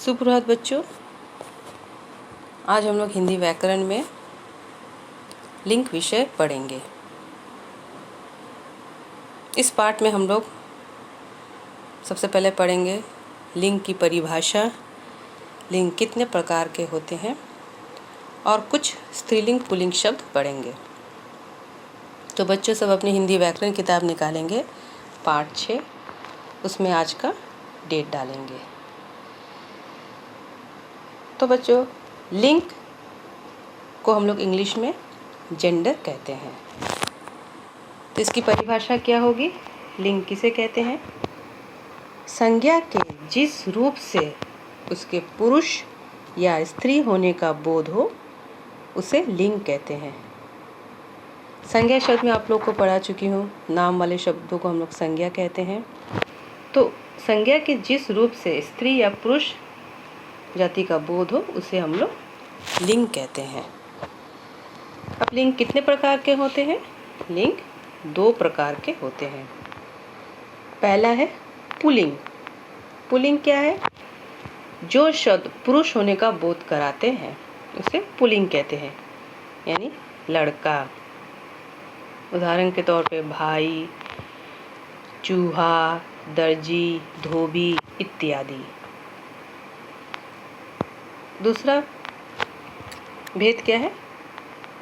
सुप्रभात बच्चों। आज हम लोग हिंदी व्याकरण में लिंग विषय पढ़ेंगे। इस पाठ में हम लोग सबसे पहले पढ़ेंगे लिंग की परिभाषा, लिंग कितने प्रकार के होते हैं और कुछ स्त्रीलिंग पुल्लिंग शब्द पढ़ेंगे। तो बच्चों सब अपनी हिंदी व्याकरण किताब निकालेंगे, पाठ 6, उसमें आज का डेट डालेंगे। तो बच्चों लिंग को हम लोग इंग्लिश में जेंडर कहते हैं। तो इसकी परिभाषा क्या होगी? लिंग किसे कहते हैं? संज्ञा के जिस रूप से उसके पुरुष या स्त्री होने का बोध हो उसे लिंग कहते हैं। संज्ञा शब्द में आप लोग को पढ़ा चुकी हूँ, नाम वाले शब्दों को हम लोग संज्ञा कहते हैं। तो संज्ञा के जिस रूप से स्त्री या पुरुष जाति का बोध हो उसे हम लोग लिंग कहते हैं। अब लिंग कितने प्रकार के होते हैं? लिंग 2 प्रकार के होते हैं। पहला है पुल्लिंग। पुल्लिंग क्या है? जो शब्द पुरुष होने का बोध कराते हैं उसे पुल्लिंग कहते हैं, यानी लड़का। उदाहरण के तौर पे भाई, चूहा, दर्जी, धोबी इत्यादि। दूसरा भेद क्या है?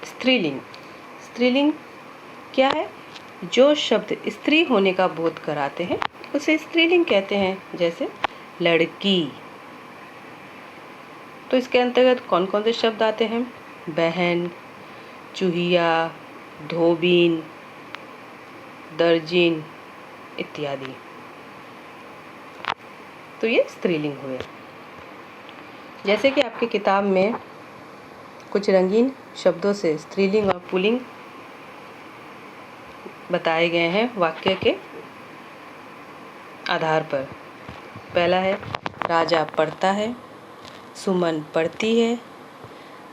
स्त्रीलिंग। स्त्रीलिंग क्या है? जो शब्द स्त्री होने का बोध कराते हैं उसे स्त्रीलिंग कहते हैं, जैसे लड़की। तो इसके अंतर्गत कौन कौन से शब्द आते हैं? बहन, चूहिया, धोबीन, दर्जीन इत्यादि। तो ये स्त्रीलिंग हुए। जैसे कि आपकी किताब में कुछ रंगीन शब्दों से स्त्रीलिंग और पुल्लिंग बताए गए हैं वाक्य के आधार पर। पहला है राजा पढ़ता है, सुमन पढ़ती है,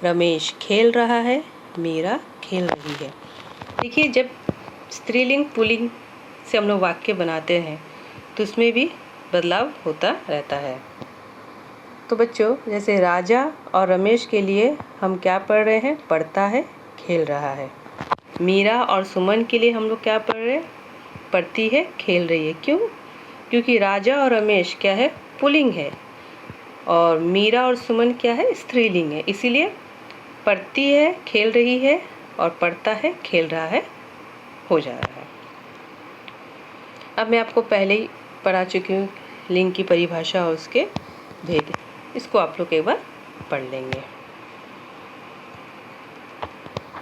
रमेश खेल रहा है, मीरा खेल रही है। देखिए, जब स्त्रीलिंग पुल्लिंग से हम लोग वाक्य बनाते हैं तो उसमें भी बदलाव होता रहता है। तो बच्चों, जैसे राजा और रमेश के लिए हम क्या पढ़ रहे हैं? पढ़ता है, खेल रहा है। मीरा और सुमन के लिए हम लोग क्या पढ़ रहे हैं? पढ़ती है, खेल रही है। क्यों? क्योंकि राजा और रमेश क्या है? पुल्लिंग है और मीरा और सुमन क्या है? स्त्रीलिंग है। इसीलिए पढ़ती है, खेल रही है और पढ़ता है, खेल रहा है हो जा रहा है। अब मैं आपको पहले ही पढ़ा चुकी हूँ लिंग की परिभाषा और उसके भेद। इसको आप लोग एक बार पढ़ लेंगे।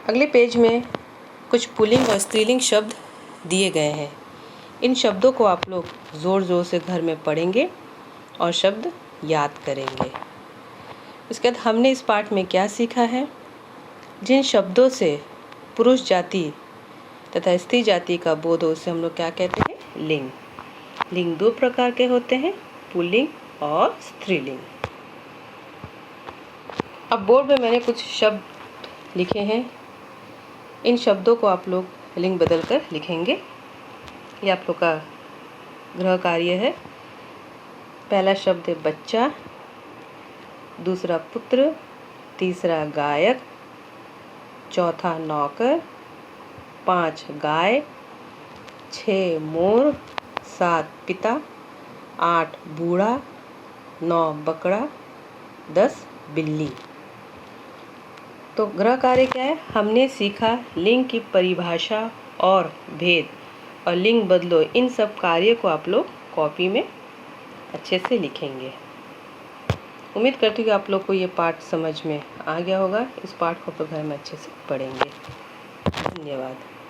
अगले पेज में कुछ पुल्लिंग और स्त्रीलिंग शब्द दिए गए हैं। इन शब्दों को आप लोग ज़ोर ज़ोर से घर में पढ़ेंगे और शब्द याद करेंगे। इसके बाद हमने इस पाठ में क्या सीखा है? जिन शब्दों से पुरुष जाति तथा स्त्री जाति का बोध हो उसे हम लोग क्या कहते हैं? लिंग। लिंग 2 प्रकार के होते हैं, पुल्लिंग और स्त्रीलिंग। अब बोर्ड में मैंने कुछ शब्द लिखे हैं। इन शब्दों को आप लोग लिंग बदल कर लिखेंगे। ये आप लोग का गृह कार्य है। पहला शब्द है बच्चा, दूसरा पुत्र, तीसरा गायक, चौथा नौकर, 5 गाय, 6 मोर, 7 पिता, 8 बूढ़ा, 9 बकरा, 10 बिल्ली। तो गृह कार्य क्या है? हमने सीखा लिंग की परिभाषा और भेद और लिंग बदलो। इन सब कार्य को आप लोग कॉपी में अच्छे से लिखेंगे। उम्मीद करती हूँ कि आप लोग को ये पाठ समझ में आ गया होगा। इस पाठ को आप लोग घर में अच्छे से पढ़ेंगे। धन्यवाद।